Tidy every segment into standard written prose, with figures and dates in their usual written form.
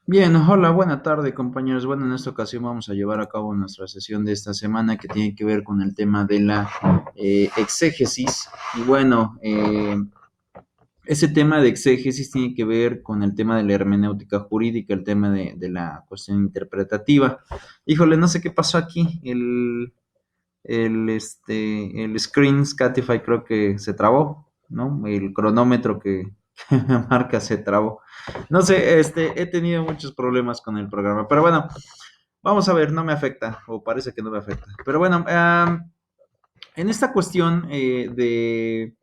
Bien, hola, buena tarde compañeros. Bueno, en esta ocasión vamos a llevar a cabo nuestra sesión de esta semana que tiene que ver con el tema de la exégesis. Y bueno, ese tema de exégesis tiene que ver con el tema de la hermenéutica jurídica, el tema de la cuestión interpretativa. Híjole, no sé qué pasó aquí. El screen Scatify creo que se trabó, ¿no? El cronómetro que me marca se trabó. No sé, he tenido muchos problemas con el programa, pero bueno, vamos a ver, no me afecta, o parece que no me afecta. Pero bueno, en esta cuestión de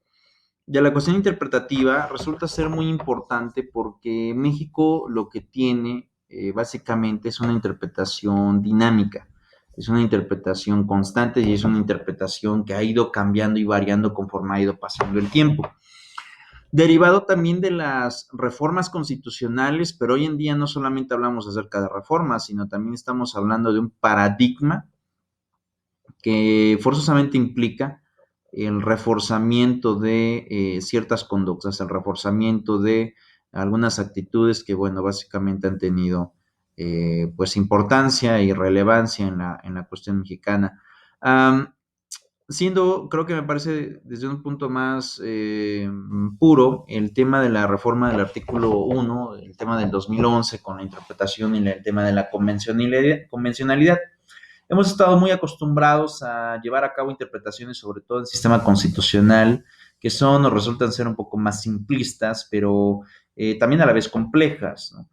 la cuestión interpretativa resulta ser muy importante porque México lo que tiene básicamente es una interpretación dinámica, es una interpretación constante y es una interpretación que ha ido cambiando y variando conforme ha ido pasando el tiempo. Derivado también de las reformas constitucionales, pero hoy en día no solamente hablamos acerca de reformas, sino también estamos hablando de un paradigma que forzosamente implica el reforzamiento de ciertas conductas, el reforzamiento de algunas actitudes que, bueno, básicamente han tenido pues importancia y relevancia en la cuestión mexicana. Um, Siendo, creo que me parece desde un punto más puro, el tema de la reforma del artículo 1, el tema del 2011 con la interpretación y el tema de la convencionalidad. Hemos estado muy acostumbrados a llevar a cabo interpretaciones, sobre todo en el sistema constitucional, que son o resultan ser un poco más simplistas, pero también a la vez complejas, ¿no?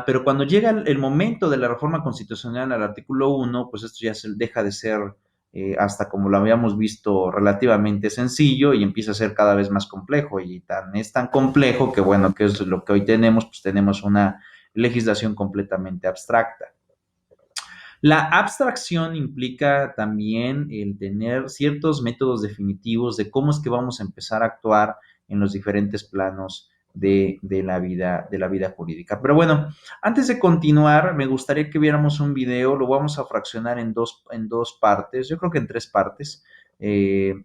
Pero cuando llega el momento de la reforma constitucional al artículo 1, pues esto ya deja de ser hasta como lo habíamos visto relativamente sencillo y empieza a ser cada vez más complejo y es tan complejo que bueno, que es lo que hoy tenemos, pues tenemos una legislación completamente abstracta. La abstracción implica también el tener ciertos métodos definitivos de cómo es que vamos a empezar a actuar en los diferentes planos de la vida jurídica. Pero bueno, antes de continuar, me gustaría que viéramos un video, lo vamos a fraccionar en dos partes, yo creo que en tres partes. Eh,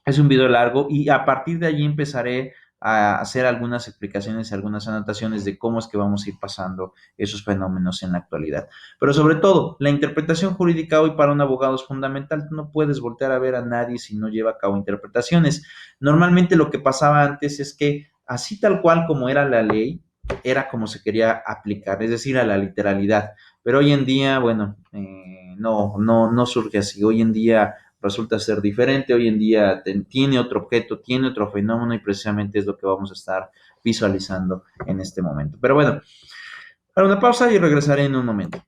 es un video largo y a partir de allí empezaré a hacer algunas explicaciones y algunas anotaciones de cómo es que vamos a ir pasando esos fenómenos en la actualidad. Pero sobre todo, la interpretación jurídica hoy para un abogado es fundamental. Tú no puedes voltear a ver a nadie si no lleva a cabo interpretaciones. Normalmente lo que pasaba antes es que así tal cual como era la ley, era como se quería aplicar, es decir, a la literalidad. Pero hoy en día, bueno, no surge así. Hoy en día resulta ser diferente, hoy en día tiene otro objeto, tiene otro fenómeno y precisamente es lo que vamos a estar visualizando en este momento. Pero bueno, para una pausa y regresaré en un momento.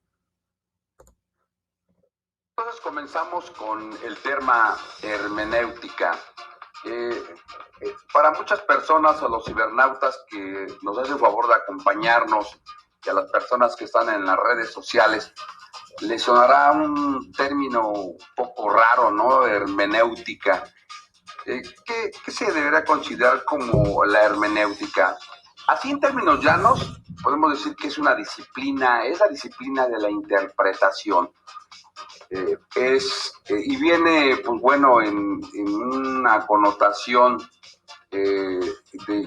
Entonces comenzamos con el tema hermenéutica. Eh, para muchas personas, a los cibernautas que nos hacen el favor de acompañarnos y a las personas que están en las redes sociales, les sonará un término un poco raro, ¿no? Hermenéutica. ¿Qué se debería considerar como la hermenéutica? Así en términos llanos, podemos decir que es la disciplina de la interpretación. Y viene, pues bueno, en una connotación que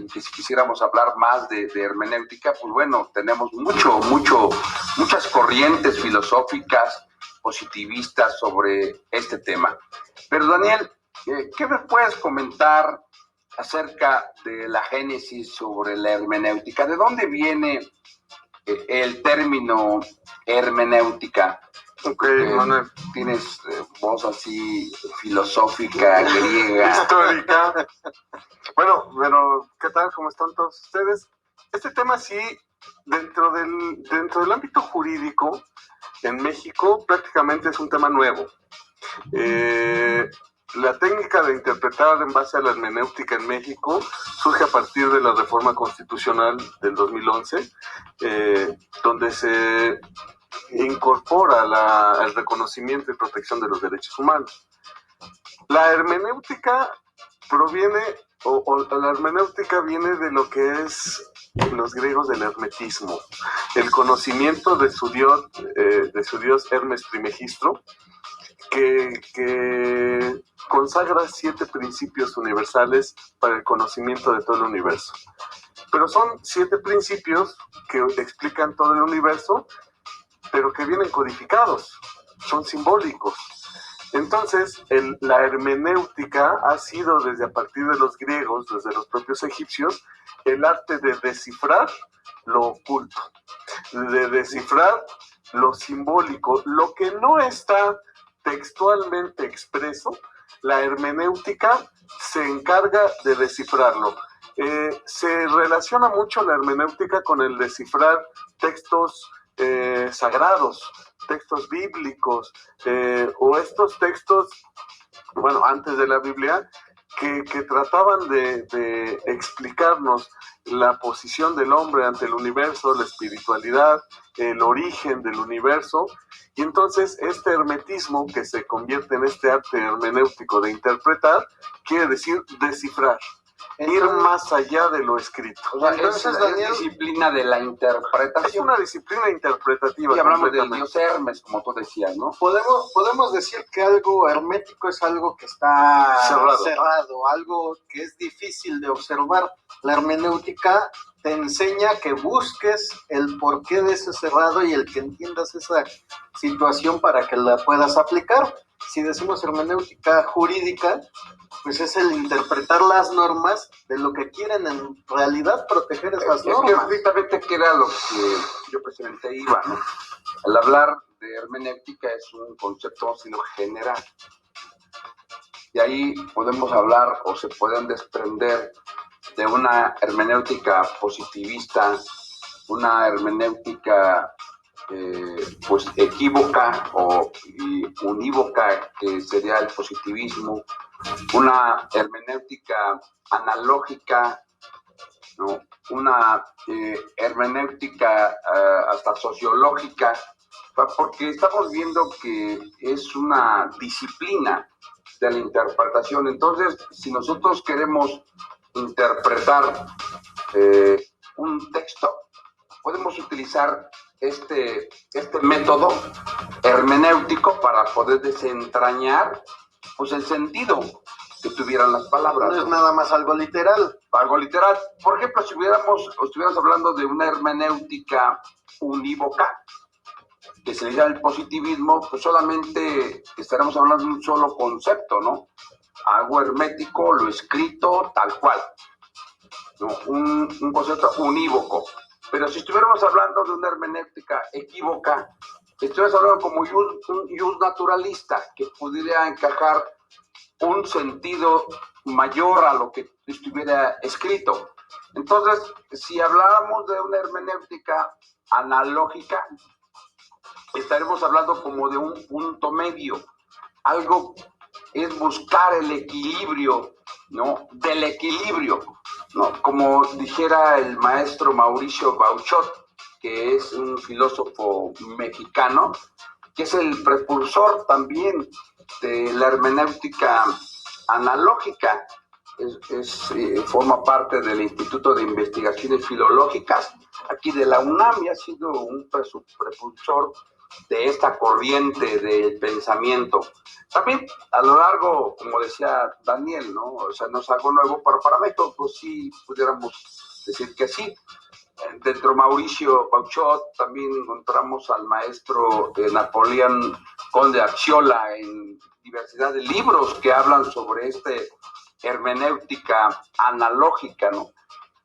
si quisiéramos hablar más de hermenéutica, pues bueno, tenemos muchas corrientes filosóficas positivistas sobre este tema. Pero Daniel, ¿qué me puedes comentar acerca de la génesis sobre la hermenéutica? ¿De dónde viene el término hermenéutica? Ok, Manuel. Tienes voz así filosófica, griega. Histórica. Bueno, pero ¿qué tal? ¿Cómo están todos ustedes? Este tema sí, dentro del ámbito jurídico, en México prácticamente es un tema nuevo. La técnica de interpretar en base a la hermenéutica en México surge a partir de la reforma constitucional del 2011, donde se incorpora el reconocimiento y protección de los derechos humanos. La hermenéutica proviene, o la hermenéutica viene de lo que es los griegos del hermetismo, el conocimiento de su dios Hermes Trismegistro, que consagra 7 principios universales para el conocimiento de todo el universo. Pero son 7 principios que explican todo el universo, pero que vienen codificados, son simbólicos. Entonces, la hermenéutica ha sido desde a partir de los griegos, desde los propios egipcios, el arte de descifrar lo oculto, de descifrar lo simbólico, lo que no está textualmente expreso. La hermenéutica se encarga de descifrarlo. Se relaciona mucho la hermenéutica con el descifrar textos sagrados, textos bíblicos, o estos textos, bueno, antes de la Biblia, que trataban de explicarnos la posición del hombre ante el universo, la espiritualidad, el origen del universo. Y entonces este hermetismo, que se convierte en este arte hermenéutico de interpretar, quiere decir descifrar, ir más allá de lo escrito. O sea, entonces, Daniel, es disciplina de la interpretación. Es una disciplina interpretativa. Y hablamos del dios Hermes, como tú decías, ¿no? Podemos decir que algo hermético es algo que está cerrado, algo que es difícil de observar. La hermenéutica te enseña que busques el porqué de ese cerrado y el que entiendas esa situación para que la puedas aplicar. Si decimos hermenéutica jurídica, pues es el interpretar las normas de lo que quieren en realidad proteger esas normas. Es que justamente que era lo que yo precisamente iba, ¿no? Al hablar de hermenéutica es un concepto sino general. Y ahí podemos hablar o se pueden desprender de una hermenéutica positivista, una hermenéutica pues equívoca o unívoca, que sería el positivismo, una hermenéutica analógica, ¿no? Una hermenéutica hasta sociológica, porque estamos viendo que es una disciplina de la interpretación. Entonces, si nosotros queremos interpretar un texto, podemos utilizar este método hermenéutico para poder desentrañar pues el sentido que tuvieran las palabras. No es nada más algo literal. Algo literal. Por ejemplo, si estuviéramos hablando de una hermenéutica unívoca, que sería el positivismo, pues solamente estaremos hablando de un solo concepto, ¿no? Algo hermético, lo escrito, tal cual, ¿no? Un concepto unívoco. Pero si estuviéramos hablando de una hermenéutica equívoca, estuviéramos hablando como un ius naturalista, que pudiera encajar un sentido mayor a lo que estuviera escrito. Entonces, si habláramos de una hermenéutica analógica, estaremos hablando como de un punto medio. Algo es buscar el equilibrio, ¿no? Del equilibrio, ¿no? Como dijera el maestro Mauricio Bauchot, que es un filósofo mexicano, que es el precursor también de la hermenéutica analógica. Forma parte del Instituto de Investigaciones Filológicas aquí de la UNAM y ha sido un precursor de esta corriente del pensamiento. También a lo largo, como decía Daniel, ¿no? O sea, no es algo nuevo, pero para México, pues sí, pudiéramos decir que sí. Dentro de Mauricio Bauchot también encontramos al maestro Napoleón Conde Acciola en diversidad de libros que hablan sobre hermenéutica analógica, ¿no?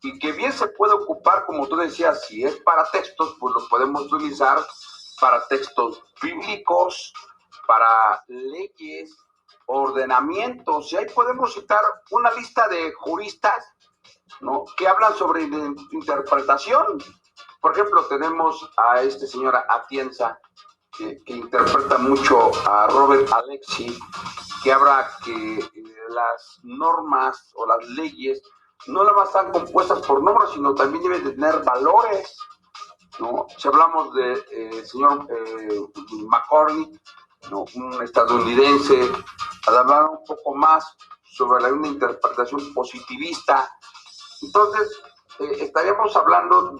Y que bien se puede ocupar, como tú decías, si es para textos, pues lo podemos utilizar para textos bíblicos, para leyes, ordenamientos, y ahí podemos citar una lista de juristas, ¿no? Que hablan sobre interpretación. Por ejemplo, tenemos a este señor Atienza, que interpreta mucho a Robert Alexy, que habla que las normas o las leyes no nada más están compuestas por nombres, sino también deben de tener valores, ¿no? Si hablamos de señor McCormick, ¿no? Un estadounidense, al hablar un poco más sobre una interpretación positivista, entonces estaríamos hablando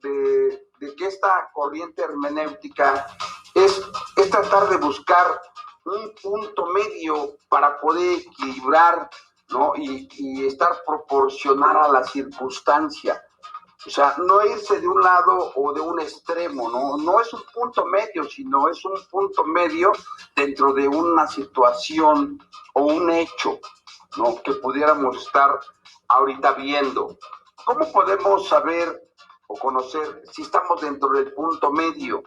de que esta corriente hermenéutica es tratar de buscar un punto medio para poder equilibrar, ¿no? Y estar proporcional a la circunstancia. O sea, no irse de un lado o de un extremo, ¿no? No es un punto medio, sino es un punto medio dentro de una situación o un hecho, ¿no? Que pudiéramos estar ahorita viendo. ¿Cómo podemos saber o conocer si estamos dentro del punto medio?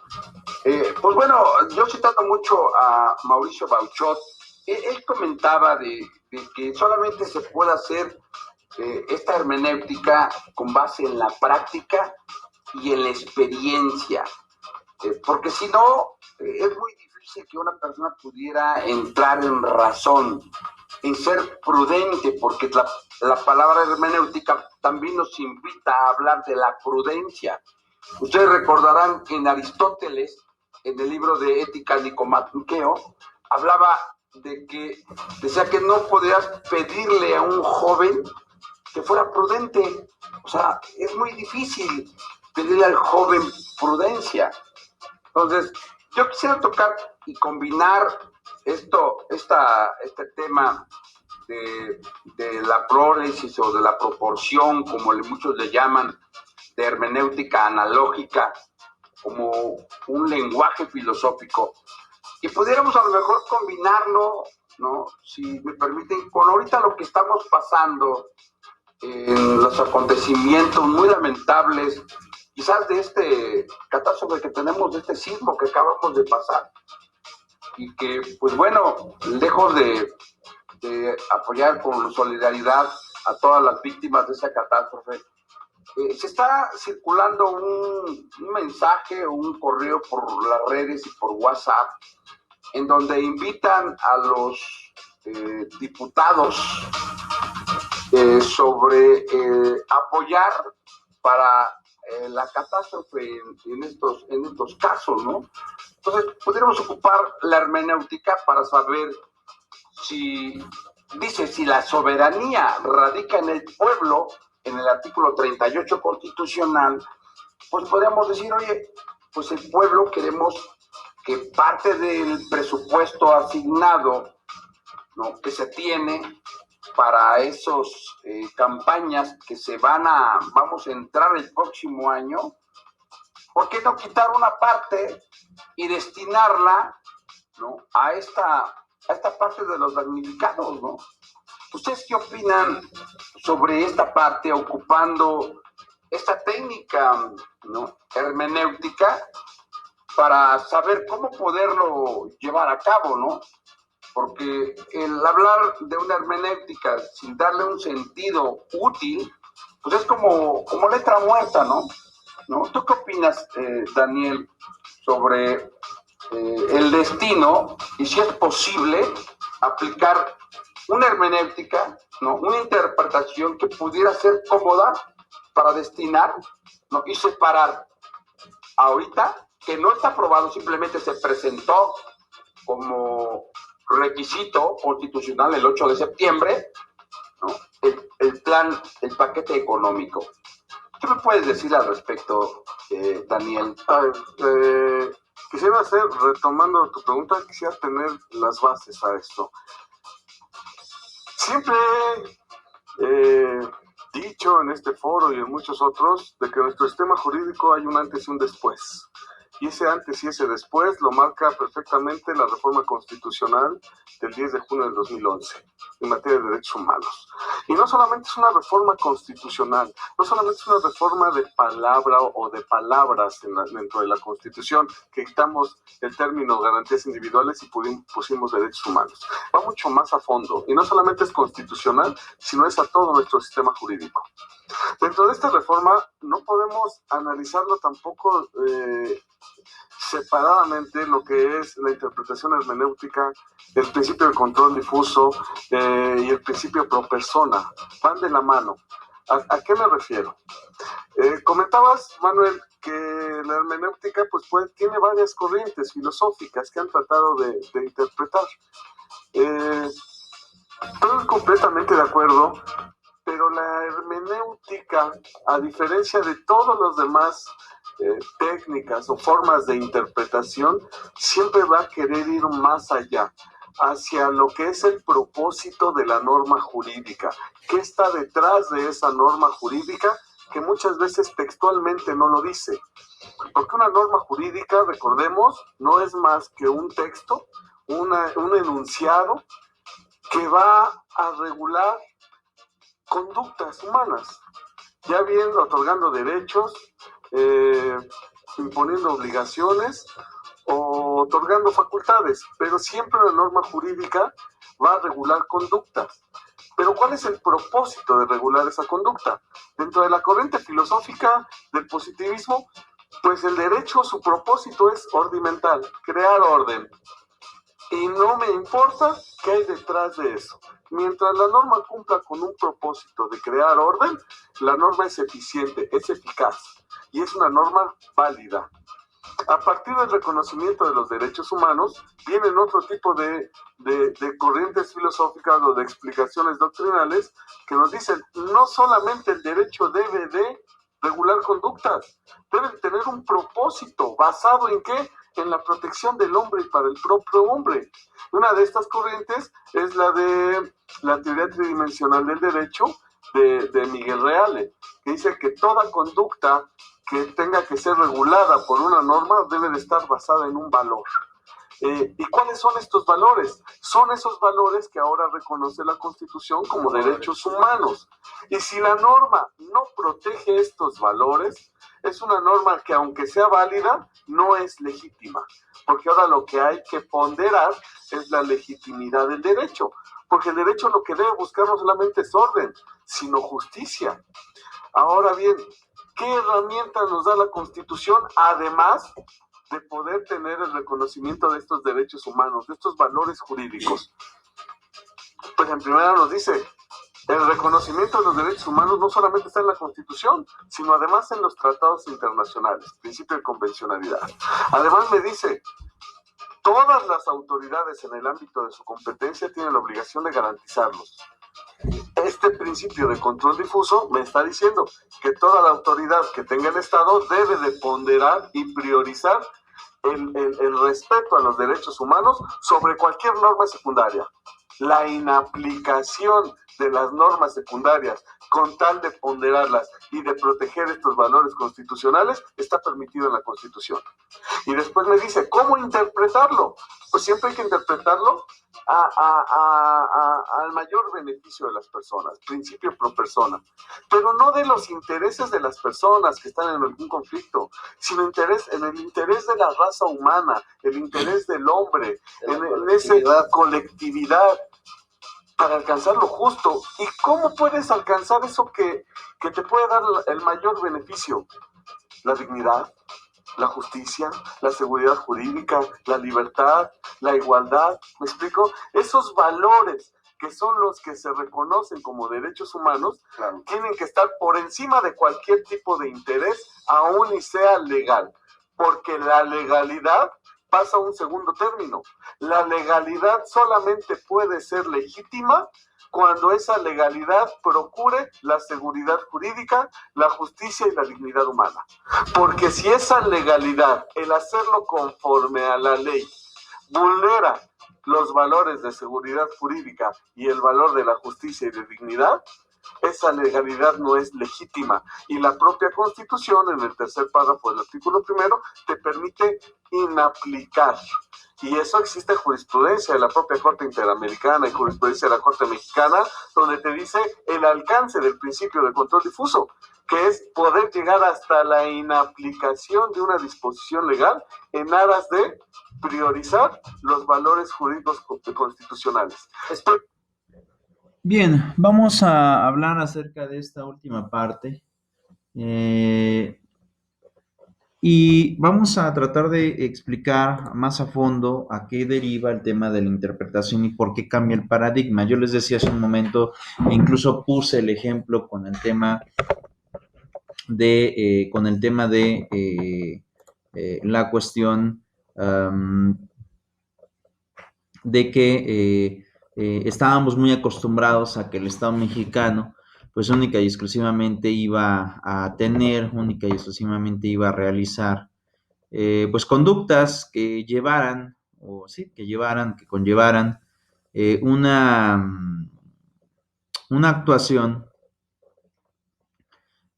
Pues bueno, yo citando mucho a Mauricio Bauchot, él comentaba de que solamente se puede hacer esta hermenéutica con base en la práctica y en la experiencia, porque si no, es muy difícil que una persona pudiera entrar en razón, en ser prudente, porque la palabra hermenéutica también nos invita a hablar de la prudencia. Ustedes recordarán que en Aristóteles, en el libro de Ética Nicomaqueo, hablaba de que decía que no podías pedirle a un joven que fuera prudente. O sea, es muy difícil pedirle al joven prudencia. Entonces, yo quisiera tocar y combinar este tema de la próresis o de la proporción, como muchos le llaman, de hermenéutica analógica, como un lenguaje filosófico, y pudiéramos a lo mejor combinarlo, ¿no? Si me permiten, con ahorita lo que estamos pasando en los acontecimientos muy lamentables, quizás de este catástrofe que tenemos, de este sismo que acabamos de pasar, y que, pues bueno, lejos de apoyar con solidaridad a todas las víctimas de esa catástrofe, se está circulando un mensaje o un correo por las redes y por WhatsApp, en donde invitan a los diputados sobre apoyar para la catástrofe en estos casos, ¿no? Entonces, podríamos ocupar la hermenéutica para saber si la soberanía radica en el pueblo, en el artículo 38 constitucional, pues podríamos decir, oye, pues el pueblo queremos que parte del presupuesto asignado, ¿no?, que se tiene para esas campañas que vamos a entrar el próximo año, ¿por qué no quitar una parte y destinarla, ¿no?, a esta parte de los damnificados, ¿no? ¿Ustedes qué opinan sobre esta parte, ocupando esta técnica, ¿no?, hermenéutica, para saber cómo poderlo llevar a cabo, ¿no? Porque el hablar de una hermenéutica sin darle un sentido útil, pues es como letra muerta, ¿no? ¿Tú qué opinas, Daniel, sobre el destino y si es posible aplicar una hermenéutica, ¿no?, una interpretación que pudiera ser cómoda para destinar, ¿no?, y separar ahorita, que no está aprobado, simplemente se presentó como requisito constitucional el 8 de septiembre, ¿no?, el paquete económico? ¿Qué me puedes decir al respecto, Daniel? Quisiera retomando tu pregunta, quisiera tener las bases a esto. Siempre he dicho en este foro y en muchos otros de que en nuestro sistema jurídico hay un antes y un después. Y ese antes y ese después lo marca perfectamente la reforma constitucional del 10 de junio del 2011 en materia de derechos humanos. Y no solamente es una reforma constitucional, no solamente es una reforma de palabra o de palabras dentro de la Constitución, que quitamos el término garantías individuales y pusimos derechos humanos. Va mucho más a fondo, y no solamente es constitucional, sino es a todo nuestro sistema jurídico. Dentro de esta reforma no podemos analizarlo tampoco separadamente, lo que es la interpretación hermenéutica, el principio de control difuso y el principio pro persona. Van de la mano. ¿A qué me refiero? Comentabas, Manuel, que la hermenéutica tiene varias corrientes filosóficas que han tratado de interpretar. Estoy completamente de acuerdo, pero la hermenéutica, a diferencia de todos los demás técnicas o formas de interpretación, siempre va a querer ir más allá, hacia lo que es el propósito de la norma jurídica. ¿Qué está detrás de esa norma jurídica que muchas veces textualmente no lo dice. Porque una norma jurídica, recordemos, no es más que un texto, un enunciado que va a regular conductas humanas, ya bien otorgando derechos, imponiendo obligaciones o otorgando facultades, pero siempre una norma jurídica va a regular conductas. Pero ¿cuál es el propósito de regular esa conducta? Dentro de la corriente filosófica del positivismo, pues el derecho, su propósito es ordimental, crear orden. Y no me importa qué hay detrás de eso. Mientras la norma cumpla con un propósito de crear orden, la norma es eficiente, es eficaz y es una norma válida. A partir del reconocimiento de los derechos humanos, vienen otro tipo de corrientes filosóficas o de explicaciones doctrinales que nos dicen, no solamente el derecho debe de regular conductas, debe tener un propósito, ¿basado en qué? En la protección del hombre y para el propio hombre. Una de estas corrientes es la de la teoría tridimensional del derecho de Miguel Reale, que dice que toda conducta que tenga que ser regulada por una norma debe de estar basada en un valor. ¿Y cuáles son estos valores? Son esos valores que ahora reconoce la Constitución como derechos humanos. Y si la norma no protege estos valores, es una norma que, aunque sea válida, no es legítima. Porque ahora lo que hay que ponderar es la legitimidad del derecho. Porque el derecho lo que debe buscar no solamente es orden, sino justicia. Ahora bien, ¿qué herramientas nos da la Constitución, además de poder tener el reconocimiento de estos derechos humanos, de estos valores jurídicos? Pues en primera nos dice, el reconocimiento de los derechos humanos no solamente está en la Constitución, sino además en los tratados internacionales, principio de convencionalidad. Además me dice, todas las autoridades en el ámbito de su competencia tienen la obligación de garantizarlos. Este principio de control difuso me está diciendo que toda la autoridad que tenga el Estado debe de ponderar y priorizar el respeto a los derechos humanos sobre cualquier norma secundaria. La inaplicación de las normas secundarias con tal de ponderarlas y de proteger estos valores constitucionales está permitido en la Constitución. Y después me dice, ¿cómo interpretarlo? Pues siempre hay que interpretarlo al mayor beneficio de las personas, principio pro persona, pero no de los intereses de las personas que están en algún conflicto, sino en el interés de la raza humana, el interés del hombre, en esa colectividad, para alcanzar lo justo. ¿Y cómo puedes alcanzar eso que te puede dar el mayor beneficio? La dignidad, la justicia, la seguridad jurídica, la libertad, la igualdad. ¿Me explico? Esos valores que son los que se reconocen como derechos humanos, claro, tienen que estar por encima de cualquier tipo de interés, aún y sea legal, porque la legalidad pasa a un segundo término. La legalidad solamente puede ser legítima cuando esa legalidad procure la seguridad jurídica, la justicia y la dignidad humana. Porque si esa legalidad, el hacerlo conforme a la ley, vulnera los valores de seguridad jurídica y el valor de la justicia y de dignidad, esa legalidad no es legítima. Y la propia Constitución, en el tercer párrafo del artículo primero, te permite inaplicar. Y eso existe en jurisprudencia de la propia Corte Interamericana y jurisprudencia de la Corte Mexicana, donde te dice el alcance del principio de control difuso, que es poder llegar hasta la inaplicación de una disposición legal en aras de priorizar los valores jurídicos constitucionales. Bien, vamos a hablar acerca de esta última parte y vamos a tratar de explicar más a fondo a qué deriva el tema de la interpretación y por qué cambia el paradigma. Yo les decía hace un momento, incluso puse el ejemplo con el tema de la cuestión de que estábamos muy acostumbrados a que el Estado mexicano pues única y exclusivamente iba a tener, única y exclusivamente iba a realizar pues conductas que llevaran, o sí, que conllevaran una actuación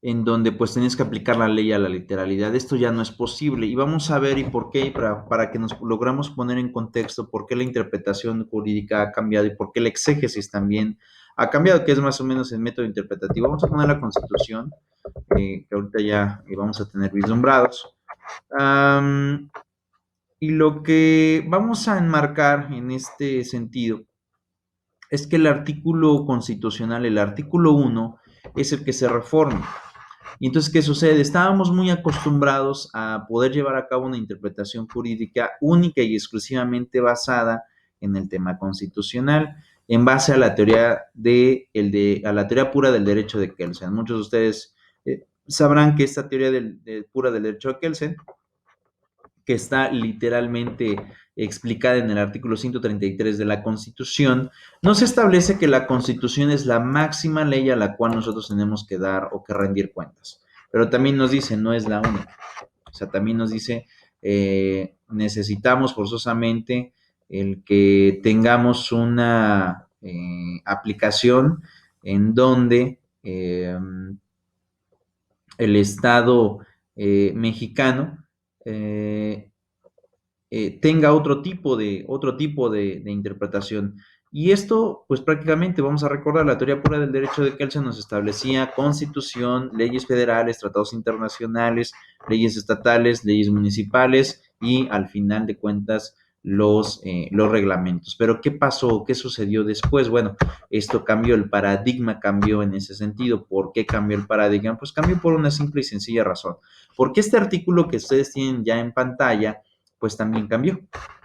en donde pues tenías que aplicar la ley a la literalidad. Esto ya no es posible y vamos a ver y por qué, para que nos logramos poner en contexto por qué la interpretación jurídica ha cambiado y por qué la exégesis también ha cambiado, que es más o menos el método interpretativo. Vamos a poner la Constitución, que ahorita ya vamos a tener vislumbrados. Y lo que vamos a enmarcar en este sentido es que el artículo constitucional, el artículo 1, es el que se reforma. Y entonces, ¿qué sucede? Estábamos muy acostumbrados a poder llevar a cabo una interpretación jurídica única y exclusivamente basada en el tema constitucional, en base a la teoría a la teoría pura del derecho de Kelsen. Muchos de ustedes sabrán que esta teoría pura del derecho de Kelsen, que está literalmente explicada en el artículo 133 de la Constitución, nos establece que la Constitución es la máxima ley a la cual nosotros tenemos que dar o que rendir cuentas. Pero también nos dice, no es la única. O sea, también nos dice, necesitamos forzosamente el que tengamos una aplicación en donde el Estado mexicano tenga otro tipo de interpretación. Y esto, pues prácticamente vamos a recordar, la teoría pura del derecho de Kelsen nos establecía constitución, leyes federales, tratados internacionales, leyes estatales, leyes municipales y al final de cuentas los reglamentos. Pero ¿qué pasó? ¿Qué sucedió después? Bueno, esto cambió, el paradigma cambió en ese sentido. ¿Por qué cambió el paradigma? Pues cambió por una simple y sencilla razón. Porque este artículo que ustedes tienen ya en pantalla, pues también cambió.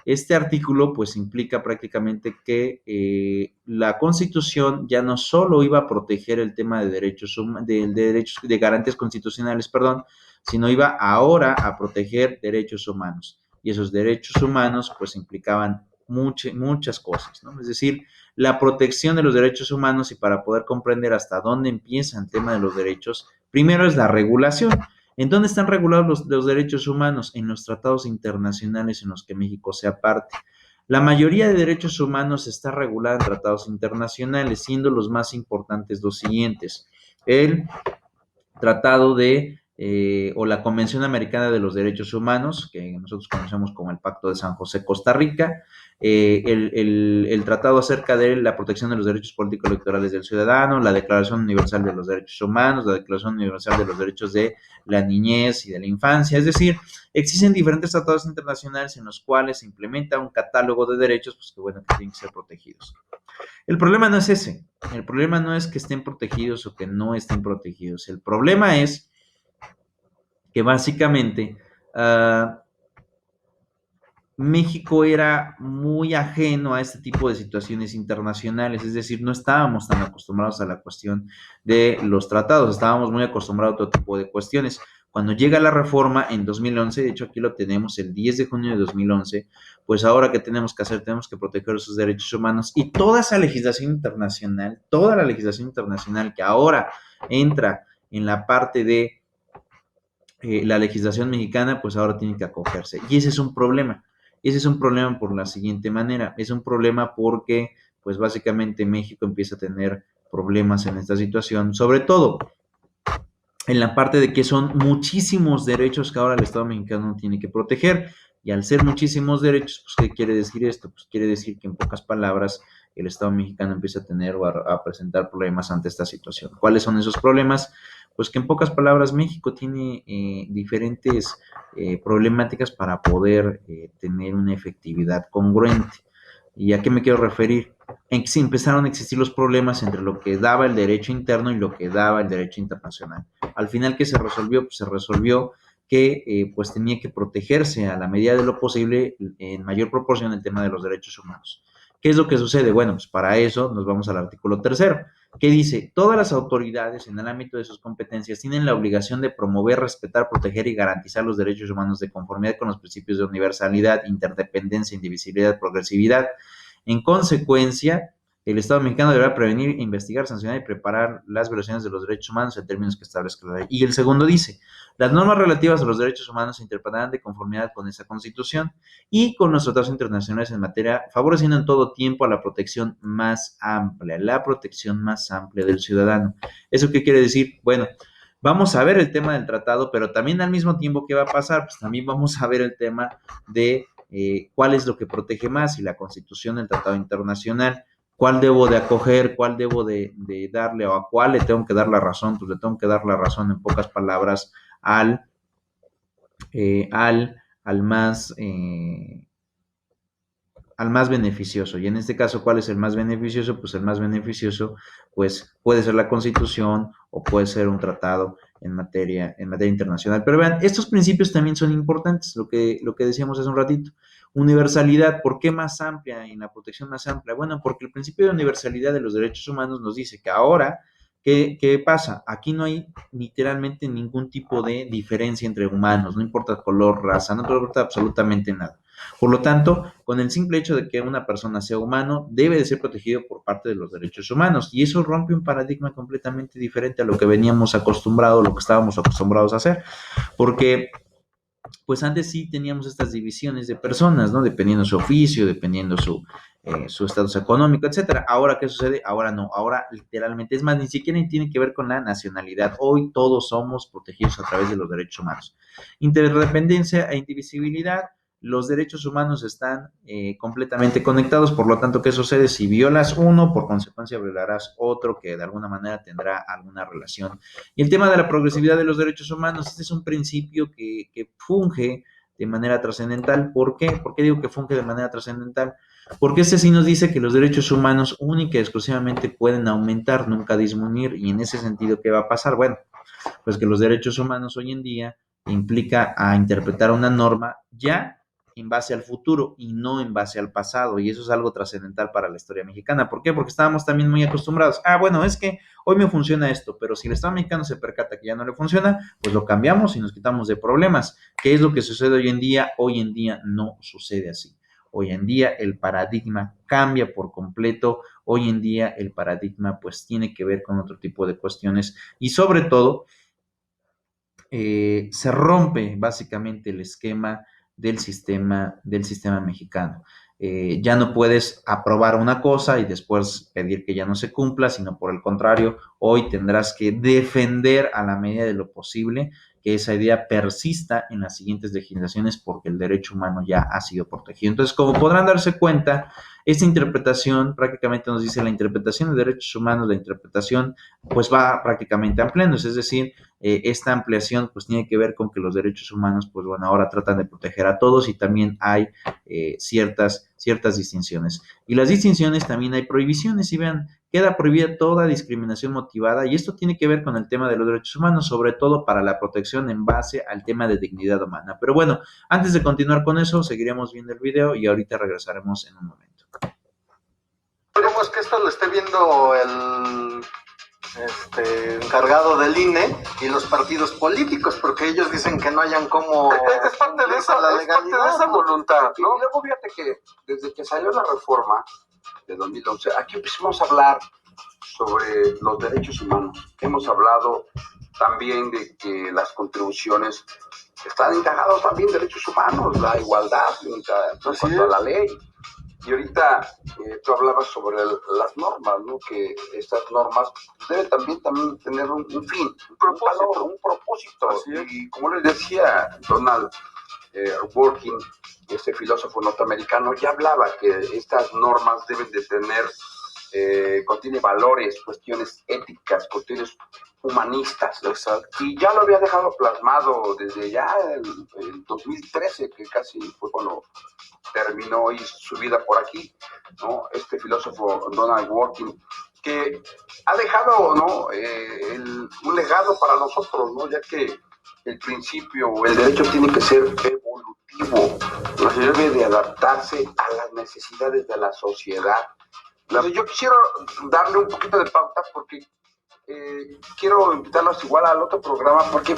Este artículo pues implica prácticamente que la Constitución ya no solo iba a proteger el tema de de garantías constitucionales, perdón, sino iba ahora a proteger derechos humanos. Y esos derechos humanos pues implicaban muchas cosas, ¿no? Es decir, la protección de los derechos humanos, y para poder comprender hasta dónde empieza el tema de los derechos, primero es la regulación. ¿En dónde están regulados los derechos humanos? En los tratados internacionales en los que México sea parte. La mayoría de derechos humanos está regulada en tratados internacionales, siendo los más importantes los siguientes. El Tratado o la Convención Americana de los Derechos Humanos, que nosotros conocemos como el Pacto de San José, Costa Rica, el Tratado acerca de la protección de los derechos políticos electorales del ciudadano, la Declaración Universal de los Derechos Humanos, la Declaración Universal de los Derechos de la Niñez y de la Infancia. Es decir, existen diferentes tratados internacionales en los cuales se implementa un catálogo de derechos, pues que bueno, que tienen que ser protegidos. El problema no es ese. El problema no es que estén protegidos o que no estén protegidos. El problema es que básicamente México era muy ajeno a este tipo de situaciones internacionales, es decir, no estábamos tan acostumbrados a la cuestión de los tratados, estábamos muy acostumbrados a otro tipo de cuestiones. Cuando llega la reforma en 2011, de hecho aquí lo tenemos el 10 de junio de 2011, pues ahora ¿qué tenemos que hacer? Tenemos que proteger sus derechos humanos y toda esa legislación internacional, toda la legislación internacional que ahora entra en la parte de la legislación mexicana, pues ahora tiene que acogerse. Y ese es un problema. Ese es un problema por la siguiente manera. Es un problema porque, pues básicamente México empieza a tener problemas en esta situación, sobre todo en la parte de que son muchísimos derechos que ahora el Estado mexicano tiene que proteger. Y al ser muchísimos derechos, pues ¿qué quiere decir esto? Pues quiere decir que en pocas palabras el Estado mexicano empieza a tener o a presentar problemas ante esta situación. ¿Cuáles son esos problemas? Pues que en pocas palabras México tiene diferentes problemáticas para poder tener una efectividad congruente. ¿Y a qué me quiero referir? En que se empezaron a existir los problemas entre lo que daba el derecho interno y lo que daba el derecho internacional. Al final, ¿qué se resolvió? Pues se resolvió que pues tenía que protegerse a la medida de lo posible en mayor proporción el tema de los derechos humanos. ¿Qué es lo que sucede? Bueno, pues para eso nos vamos al artículo 3, que dice, todas las autoridades en el ámbito de sus competencias tienen la obligación de promover, respetar, proteger y garantizar los derechos humanos de conformidad con los principios de universalidad, interdependencia, indivisibilidad, progresividad. En consecuencia, el Estado mexicano deberá prevenir, investigar, sancionar y preparar las violaciones de los derechos humanos en términos que establezca la ley. Y el segundo dice, las normas relativas a los derechos humanos se interpretarán de conformidad con esa Constitución y con los tratados internacionales en materia, favoreciendo en todo tiempo a la protección más amplia del ciudadano. ¿Eso qué quiere decir? Bueno, vamos a ver el tema del tratado, pero también al mismo tiempo, ¿qué va a pasar? Pues también vamos a ver el tema de cuál es lo que protege más, si la Constitución, el Tratado Internacional, cuál debo de acoger, cuál debo de darle o a cuál le tengo que dar la razón. Pues le tengo que dar la razón, en pocas palabras, al, al más... al más beneficioso. Y en este caso, ¿cuál es el más beneficioso? Pues el más beneficioso, pues puede ser la Constitución o puede ser un tratado en materia internacional. Pero vean, estos principios también son importantes, lo que decíamos hace un ratito. Universalidad, ¿por qué más amplia y la protección más amplia? Bueno, porque el principio de universalidad de los derechos humanos nos dice que ahora, ¿qué pasa? Aquí no hay literalmente ningún tipo de diferencia entre humanos, no importa color, raza, no importa absolutamente nada. Por lo tanto, con el simple hecho de que una persona sea humano, debe de ser protegido por parte de los derechos humanos. Y eso rompe un paradigma completamente diferente a lo que veníamos acostumbrados, lo que estábamos acostumbrados a hacer. Porque, pues antes sí teníamos estas divisiones de personas, ¿no? Dependiendo su oficio, dependiendo su estatus económico, etcétera. Ahora, ¿qué sucede? Ahora no, ahora literalmente, es más, ni siquiera tiene que ver con la nacionalidad. Hoy todos somos protegidos a través de los derechos humanos. Interdependencia e indivisibilidad. Los derechos humanos están completamente conectados, por lo tanto, ¿qué sucede? Si violas uno, por consecuencia violarás otro que de alguna manera tendrá alguna relación. Y el tema de la progresividad de los derechos humanos, este es un principio que funge de manera trascendental. ¿Por qué? ¿Por qué digo que funge de manera trascendental? Porque este sí nos dice que los derechos humanos única y exclusivamente pueden aumentar, nunca disminuir. Y en ese sentido, ¿qué va a pasar? Bueno, pues que los derechos humanos hoy en día implica a interpretar una norma ya en base al futuro y no en base al pasado, y eso es algo trascendental para la historia mexicana. ¿Por qué? Porque estábamos también muy acostumbrados. Bueno, es que hoy me funciona esto, pero si el Estado mexicano se percata que ya no le funciona, pues lo cambiamos y nos quitamos de problemas. ¿Qué es lo que sucede hoy en día? Hoy en día no sucede así. Hoy en día el paradigma cambia por completo. Hoy en día el paradigma pues tiene que ver con otro tipo de cuestiones y sobre todo se rompe básicamente el esquema del sistema mexicano. Ya no puedes aprobar una cosa y después pedir que ya no se cumpla, sino por el contrario, hoy tendrás que defender a la medida de lo posible que esa idea persista en las siguientes legislaciones porque el derecho humano ya ha sido protegido. Entonces, como podrán darse cuenta, esta interpretación prácticamente nos dice la interpretación de derechos humanos, la interpretación pues va prácticamente ampliándose, es decir, esta ampliación pues tiene que ver con que los derechos humanos pues bueno, ahora tratan de proteger a todos y también hay ciertas distinciones. Y las distinciones también hay prohibiciones y vean, queda prohibida toda discriminación motivada y esto tiene que ver con el tema de los derechos humanos, sobre todo para la protección en base al tema de dignidad humana. Pero bueno, antes de continuar con eso, seguiremos viendo el video y ahorita regresaremos en un momento. Esperemos que esto lo esté viendo el encargado del INE y los partidos políticos, porque ellos dicen que no hayan como... Es parte de esa voluntad, ¿no? Y luego fíjate que desde que salió la reforma de 2011, aquí empezamos a hablar sobre los derechos humanos. Hemos hablado también de que las contribuciones están encajados también derechos humanos, la igualdad en cuanto a la ley. Y ahorita tú hablabas sobre las normas, ¿no? Que estas normas deben también tener un fin, un propósito. Y como les decía Donald Dworkin, este filósofo norteamericano, ya hablaba que estas normas deben de tener, contiene valores, cuestiones éticas, cuestiones humanistas. Exacto. Y ya lo había dejado plasmado desde ya el 2013, que casi fue cuando terminó su vida por aquí, ¿no? Este filósofo Donald Dworkin, que ha dejado, ¿no? Un legado para nosotros, ¿no? Ya que el principio o el derecho tiene que ser evolutivo, ¿no? Debe de adaptarse a las necesidades de la sociedad. Entonces, yo quisiera darle un poquito de pauta porque quiero invitarlos igual al otro programa porque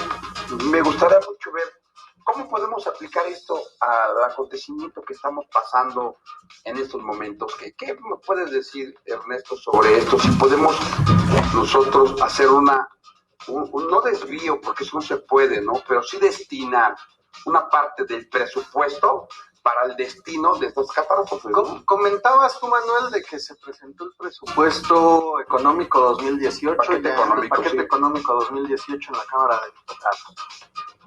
me gustaría mucho ver cómo podemos aplicar esto al acontecimiento que estamos pasando en estos momentos. ¿Qué me puedes decir, Ernesto, sobre esto? Si podemos nosotros hacer no desvío, porque eso no se puede, ¿no? Pero sí destinar una parte del presupuesto para el destino de estos catástrofes. Comentabas tú, Manuel, de que se presentó el presupuesto económico 2018, paquete económico 2018 en la Cámara de Diputados.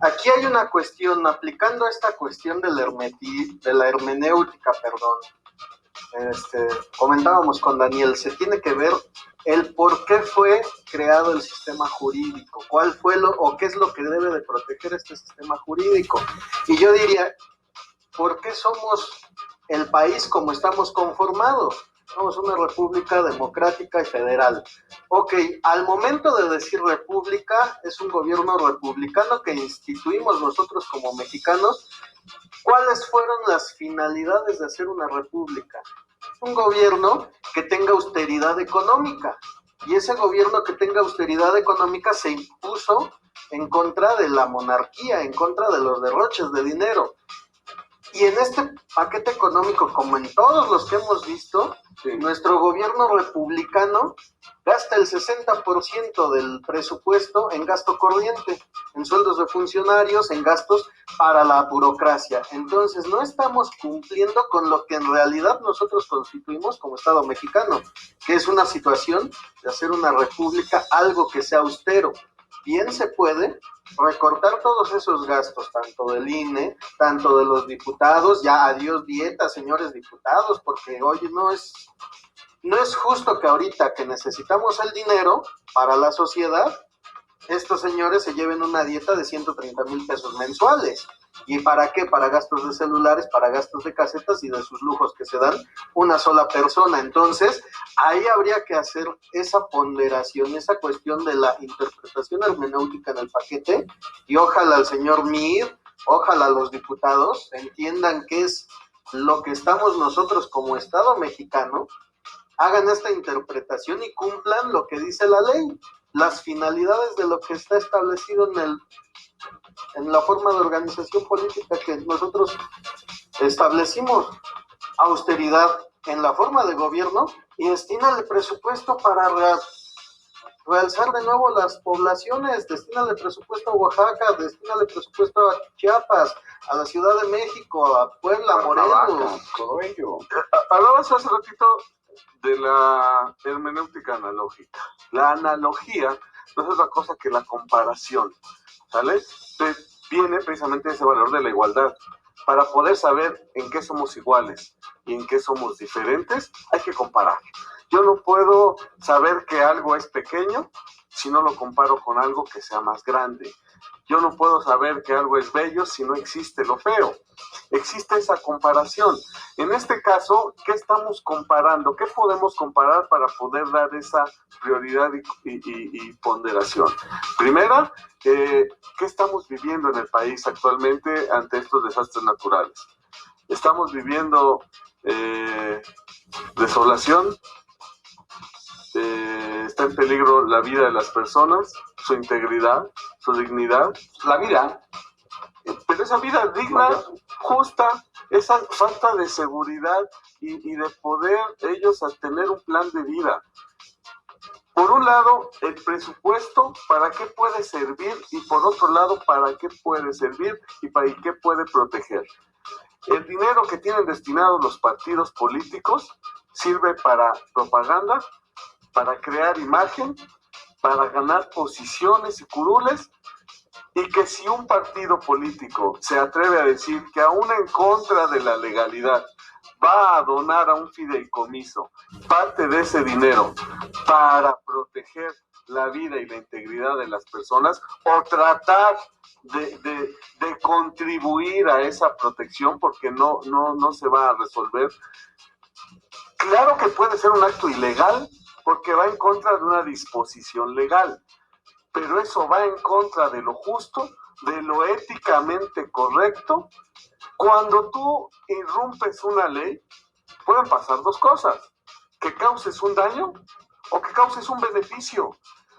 Aquí hay una cuestión, aplicando esta cuestión de la hermenéutica, comentábamos con Daniel, se tiene que ver el por qué fue creado el sistema jurídico, cuál fue o qué es lo que debe de proteger este sistema jurídico. Y yo diría, ¿por qué somos el país como estamos conformados? Somos una república democrática y federal. Ok, al momento de decir república, es un gobierno republicano que instituimos nosotros como mexicanos. ¿Cuáles fueron las finalidades de hacer una república? Un gobierno que tenga austeridad económica. Y ese gobierno que tenga austeridad económica se impuso en contra de la monarquía, en contra de los derroches de dinero. Y en este paquete económico, como en todos los que hemos visto, sí, nuestro gobierno republicano gasta el 60% del presupuesto en gasto corriente, en sueldos de funcionarios, en gastos para la burocracia. Entonces, no estamos cumpliendo con lo que en realidad nosotros constituimos como Estado mexicano, que es una situación de hacer una república, algo que sea austero. Bien se puede recortar todos esos gastos, tanto del INE, tanto de los diputados, ya adiós dieta, señores diputados, porque oye, no es justo que ahorita que necesitamos el dinero para la sociedad, estos señores se lleven una dieta de 130,000 pesos mensuales. ¿Y para qué? Para gastos de celulares, para gastos de casetas y de sus lujos que se dan una sola persona. Entonces, ahí habría que hacer esa ponderación, esa cuestión de la interpretación hermenéutica en el paquete, y ojalá el señor Mir, ojalá los diputados entiendan qué es lo que estamos nosotros como Estado mexicano, hagan esta interpretación y cumplan lo que dice la ley, las finalidades de lo que está establecido en la forma de organización política que nosotros establecimos. Austeridad en la forma de gobierno y destínale presupuesto para realzar de nuevo las poblaciones, destínale presupuesto a Oaxaca, destínale presupuesto a Chiapas, a la Ciudad de México, a Puebla, Morelos, todo ello. Hablabas hace ratito de la hermenéutica analógica. La analogía no es otra cosa que la comparación, ¿sale? Viene precisamente ese valor de la igualdad. Para poder saber en qué somos iguales y en qué somos diferentes, hay que comparar. Yo no puedo saber que algo es pequeño si no lo comparo con algo que sea más grande. Yo no puedo saber que algo es bello si no existe lo feo. Existe esa comparación. En este caso, ¿qué estamos comparando? ¿Qué podemos comparar para poder dar esa prioridad y ponderación? Primera, ¿qué estamos viviendo en el país actualmente ante estos desastres naturales? Estamos viviendo desolación, está en peligro la vida de las personas, su integridad, su dignidad, la vida. Pero esa vida digna, justa, esa falta de seguridad y de poder ellos a tener un plan de vida. Por un lado, el presupuesto, ¿para qué puede servir? Y por otro lado, ¿para qué puede servir y para qué puede proteger? El dinero que tienen destinado los partidos políticos sirve para propaganda, para crear imagen, para ganar posiciones y curules, y que si un partido político se atreve a decir que aún en contra de la legalidad va a donar a un fideicomiso parte de ese dinero para proteger la vida y la integridad de las personas o tratar de contribuir a esa protección porque no se va a resolver, claro que puede ser un acto ilegal porque va en contra de una disposición legal, pero eso va en contra de lo justo, de lo éticamente correcto. Cuando tú irrumpes una ley, pueden pasar dos cosas: que causes un daño o que causes un beneficio.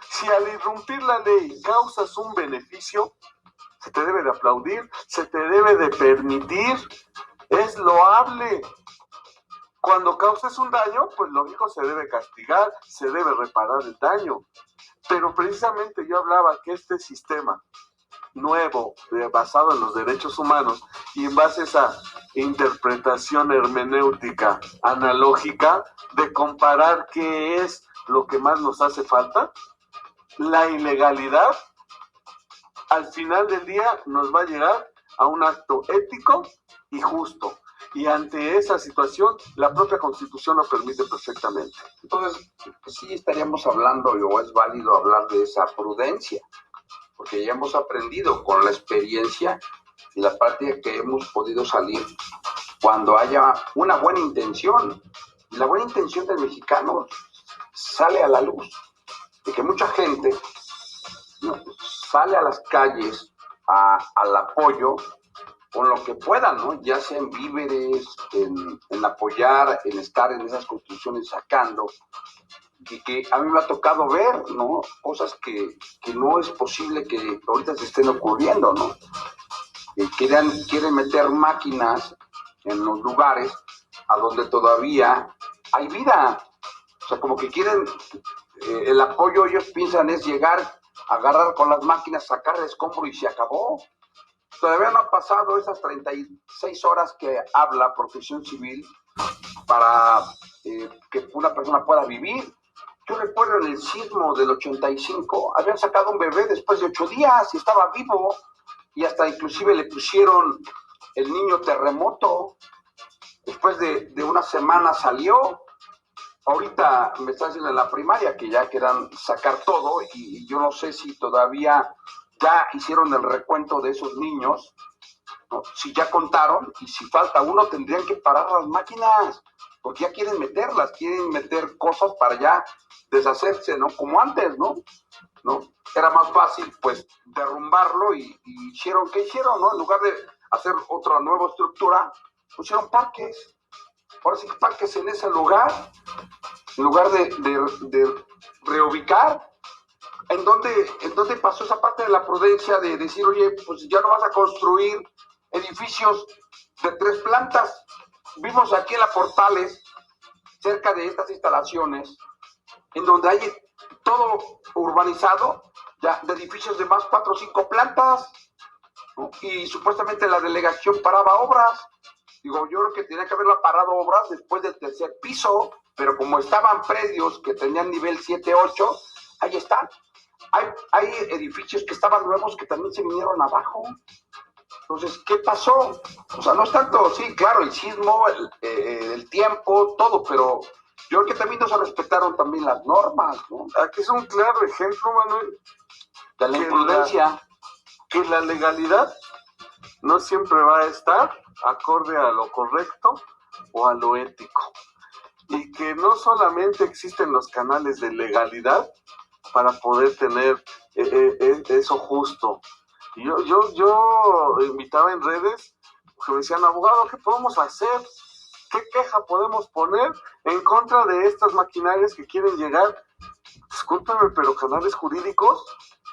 Si al irrumpir la ley causas un beneficio, se te debe de aplaudir, se te debe de permitir, es loable. Cuando causes un daño, pues lógico, se debe castigar, se debe reparar el daño. Pero precisamente yo hablaba que este sistema nuevo, basado en los derechos humanos y en base a esa interpretación hermenéutica analógica de comparar qué es lo que más nos hace falta, la ilegalidad al final del día nos va a llegar a un acto ético y justo. Y ante esa situación, la propia Constitución lo permite perfectamente. Entonces, sí estaríamos hablando, o es válido hablar de esa prudencia, porque ya hemos aprendido con la experiencia y la práctica que hemos podido salir cuando haya una buena intención. Y la buena intención del mexicano sale a la luz, de que mucha gente, ¿no?, sale a las calles al apoyo con lo que puedan, ¿no? Ya sea en víveres, en apoyar, en estar en esas construcciones sacando, y que a mí me ha tocado ver, ¿no?, cosas que no es posible que ahorita se estén ocurriendo, ¿no? Quieren meter máquinas en los lugares a donde todavía hay vida. O sea, como que quieren, el apoyo, ellos piensan es llegar, agarrar con las máquinas, sacar el escombro y se acabó. Todavía no ha pasado esas 36 horas que habla Protección Civil para que una persona pueda vivir. Yo recuerdo en el sismo del 85, habían sacado un bebé después de 8 días y estaba vivo, y hasta inclusive le pusieron el niño terremoto. Después de una semana salió. Ahorita me está diciendo en la primaria que ya quieran sacar todo, y yo no sé si todavía ya hicieron el recuento de esos niños, ¿no? Si ya contaron, y si falta uno tendrían que parar las máquinas, porque ya quieren meter cosas para ya deshacerse, ¿no? Como antes, ¿no? Era más fácil, pues, derrumbarlo y hicieron, ¿qué hicieron, no? En lugar de hacer otra nueva estructura, pusieron parques. Ahora sí, parques en ese lugar, en lugar de reubicar. ¿En dónde pasó esa parte de la prudencia de decir, oye, pues ya no vas a construir edificios de 3 plantas? Vimos aquí en la Portales, cerca de estas instalaciones, en donde hay todo urbanizado, ya de edificios de más 4 o 5 plantas, ¿no? Y supuestamente la delegación paraba obras. Digo, yo creo que tenía que haberla parado obras después del 3er piso, pero como estaban predios que tenían nivel 7, 8, ahí están. Hay edificios que estaban nuevos que también se vinieron abajo. Entonces, ¿qué pasó? O sea, no es tanto, sí, claro, el sismo, el tiempo, todo, pero yo creo que también no se respetaron también las normas, ¿no? Aquí es un claro ejemplo, Manuel, de la imprudencia. Que la legalidad no siempre va a estar acorde a lo correcto o a lo ético. Y que no solamente existen los canales de legalidad para poder tener eso justo. Yo invitaba en redes que me decían, abogado, ¿qué podemos hacer? ¿Qué queja podemos poner en contra de estas maquinarias que quieren llegar? Discúlpeme, pero canales jurídicos,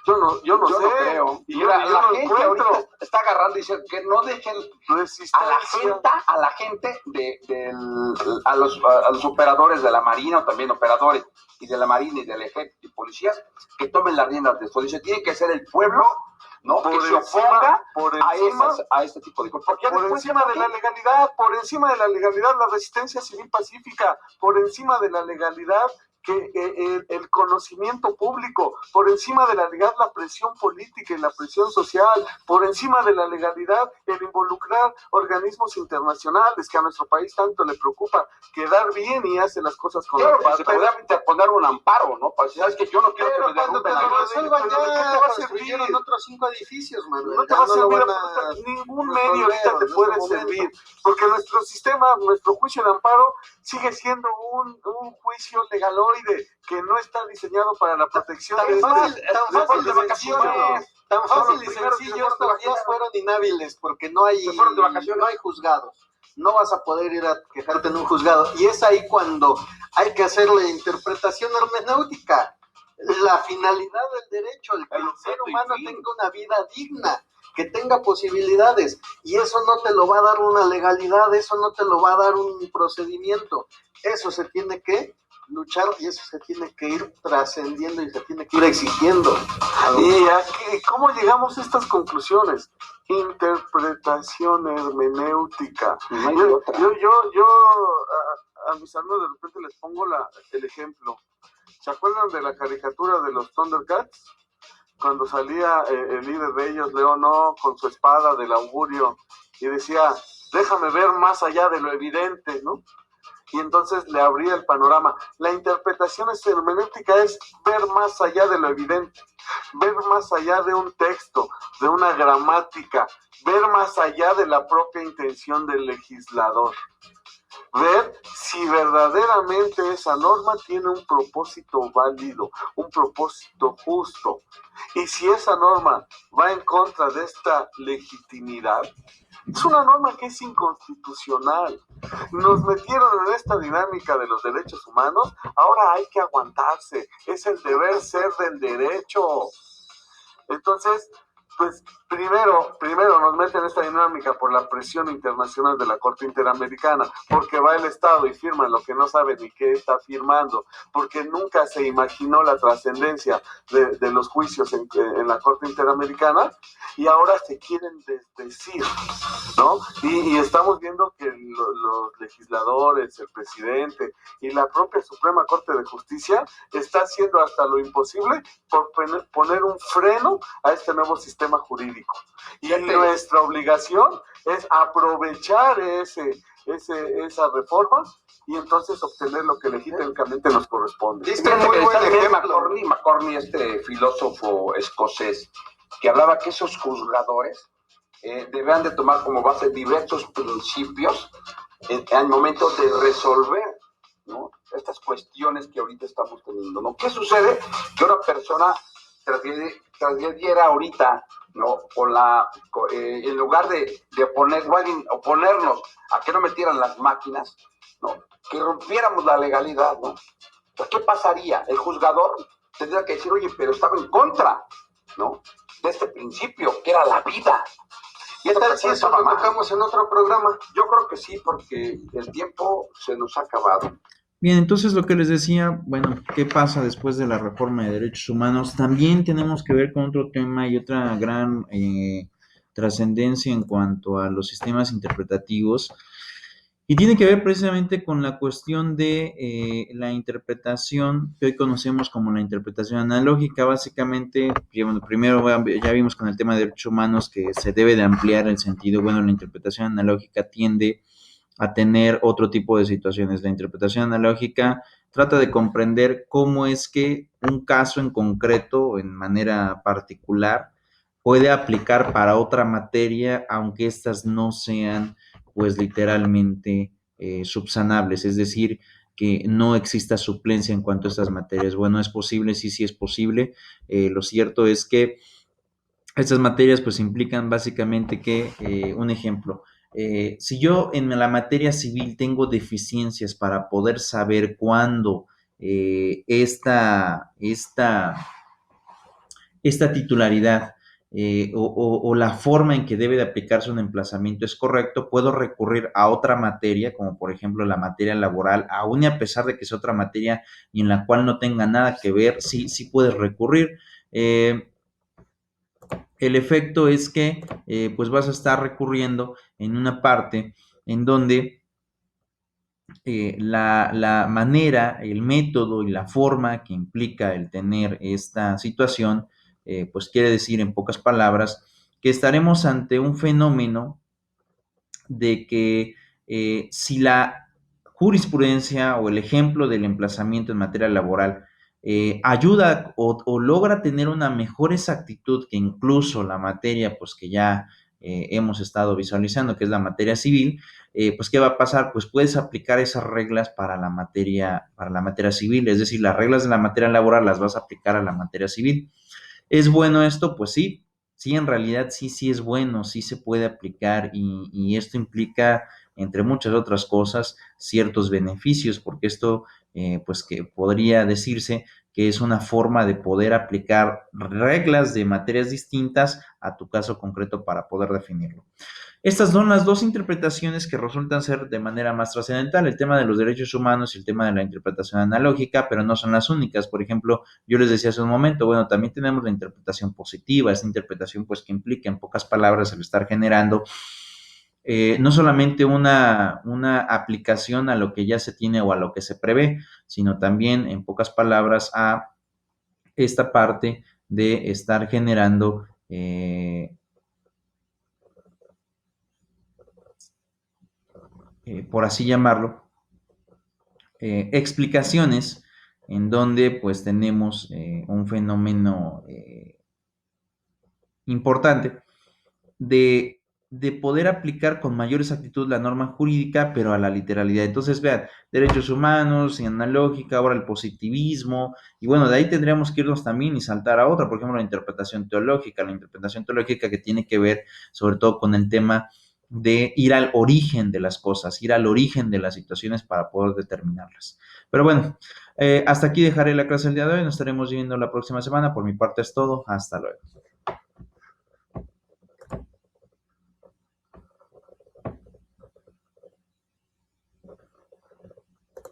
yo no sé. No creo. Y mira, yo la no gente ahorita está agarrando y dice que no dejen a la gente a los operadores de la Marina, o también operadores y de la Marina y del Ejército y policías, que tomen las riendas de esto. Dice, tiene que ser el pueblo, ¿no?, que se oponga a este tipo de cosas. Por encima de la legalidad, la resistencia civil pacífica, por encima de la legalidad, que el conocimiento público, por encima de la legalidad, la presión política y la presión social, por encima de la legalidad, el involucrar organismos internacionales que a nuestro país tanto le preocupa, quedar bien y hace las cosas con la paz. Se podría interponer un amparo, ¿no? Para decir, ¿sabes que yo no quiero que me derrumben la resuelvan ya, construyeron otros 5 edificios, Manuel. No te va a servir ningún medio ahorita te puede servir, porque nuestro sistema, nuestro juicio de amparo sigue siendo un juicio legaloide que no está diseñado para la protección tan fácil de vacaciones, tan fácil y sencillo. Estos días fueron inhábiles porque no hay juzgados. No vas a poder ir a quejarte en un juzgado, y es ahí cuando hay que hacer la interpretación hermenéutica, la finalidad del derecho, el que el ser humano tenga una vida digna, que tenga posibilidades, y eso no te lo va a dar una legalidad, eso no te lo va a dar un procedimiento, eso se tiene que luchar y eso se tiene que ir trascendiendo y se tiene que ir exigiendo. ¿Y aquí, cómo llegamos a estas conclusiones? Interpretación hermenéutica. No hay Yo, otra. yo a mis alumnos de repente les pongo el ejemplo. ¿Se acuerdan de la caricatura de los Thundercats? Cuando salía el líder de ellos, Leono, con su espada del augurio, y decía, déjame ver más allá de lo evidente, ¿no? Y entonces le abría el panorama. La interpretación hermenéutica es ver más allá de lo evidente, ver más allá de un texto, de una gramática, ver más allá de la propia intención del legislador. Ver si verdaderamente esa norma tiene un propósito válido, un propósito justo. Y si esa norma va en contra de esta legitimidad, es una norma que es inconstitucional. Nos metieron en esta dinámica de los derechos humanos, ahora hay que aguantarse. Es el deber ser del derecho. Entonces, pues primero nos meten en esta dinámica por la presión internacional de la Corte Interamericana, porque va el Estado y firma lo que no sabe ni qué está firmando, porque nunca se imaginó la trascendencia de los juicios en la Corte Interamericana, y ahora se quieren desdecir, ¿no? Y estamos viendo que los legisladores, el presidente y la propia Suprema Corte de Justicia está haciendo hasta lo imposible por poner un freno a este nuevo sistema jurídico. Y nuestra obligación es aprovechar esa reforma y entonces obtener lo que legítimamente nos corresponde. Este es muy buen ejemplo. McCorney, este filósofo escocés, que hablaba que esos juzgadores deberán de tomar como base diversos principios al momento de resolver, ¿no?, estas cuestiones que ahorita estamos teniendo, ¿no? ¿Qué sucede? Que una persona transgrediera ahorita, ¿no?, en lugar de oponernos a que no metieran las máquinas, ¿no?, que rompiéramos la legalidad, ¿no? ¿Qué pasaría? El juzgador tendría que decir, oye, pero estaba en contra, ¿no?, de este principio, que era la vida. ¿Qué tal si eso lo tocamos en otro programa? Yo creo que sí, porque el tiempo se nos ha acabado. Bien, entonces lo que les decía, bueno, ¿qué pasa después de la reforma de derechos humanos? También tenemos que ver con otro tema y otra gran trascendencia en cuanto a los sistemas interpretativos. Y tiene que ver precisamente con la cuestión de la interpretación que hoy conocemos como la interpretación analógica. Básicamente, bueno, primero ya vimos con el tema de derechos humanos que se debe de ampliar el sentido. Bueno, la interpretación analógica tiende a tener otro tipo de situaciones. La interpretación analógica trata de comprender cómo es que un caso en concreto, en manera particular, puede aplicar para otra materia, aunque éstas no sean pues literalmente subsanables, es decir, que no exista suplencia en cuanto a estas materias. Bueno, ¿es posible? Sí, sí es posible. Lo cierto es que estas materias pues implican básicamente que, un ejemplo, si yo en la materia civil tengo deficiencias para poder saber cuándo esta titularidad o la forma en que debe de aplicarse un emplazamiento es correcto, puedo recurrir a otra materia, como por ejemplo la materia laboral, aún y a pesar de que es otra materia y en la cual no tenga nada que ver, sí, sí puedes recurrir. El efecto es que pues vas a estar recurriendo en una parte en donde la manera, el método y la forma que implica el tener esta situación, pues quiere decir en pocas palabras que estaremos ante un fenómeno de que si la jurisprudencia o el ejemplo del emplazamiento en materia laboral ayuda o logra tener una mejor exactitud que incluso la materia pues que ya hemos estado visualizando, que es la materia civil, pues ¿qué va a pasar? Pues puedes aplicar esas reglas para la materia civil, es decir, las reglas de la materia laboral las vas a aplicar a la materia civil. ¿Es bueno esto? Pues sí, sí, en realidad sí, sí es bueno, sí se puede aplicar y esto implica, entre muchas otras cosas, ciertos beneficios, porque esto, pues que podría decirse que es una forma de poder aplicar reglas de materias distintas a tu caso concreto para poder definirlo. Estas son las dos interpretaciones que resultan ser de manera más trascendental, el tema de los derechos humanos y el tema de la interpretación analógica, pero no son las únicas. Por ejemplo, yo les decía hace un momento, bueno, también tenemos la interpretación positiva, esta interpretación pues que implica en pocas palabras el estar generando no solamente una aplicación a lo que ya se tiene o a lo que se prevé, sino también en pocas palabras a esta parte de estar generando por así llamarlo, explicaciones en donde pues tenemos un fenómeno importante de poder aplicar con mayor exactitud la norma jurídica, pero a la literalidad. Entonces, vean, derechos humanos, analógica, ahora el positivismo, y bueno, de ahí tendríamos que irnos también y saltar a otra, por ejemplo, la interpretación teológica que tiene que ver sobre todo con el tema de ir al origen de las cosas, ir al origen de las situaciones para poder determinarlas. Pero bueno, hasta aquí dejaré la clase del día de hoy, nos estaremos viendo la próxima semana. Por mi parte es todo, hasta luego.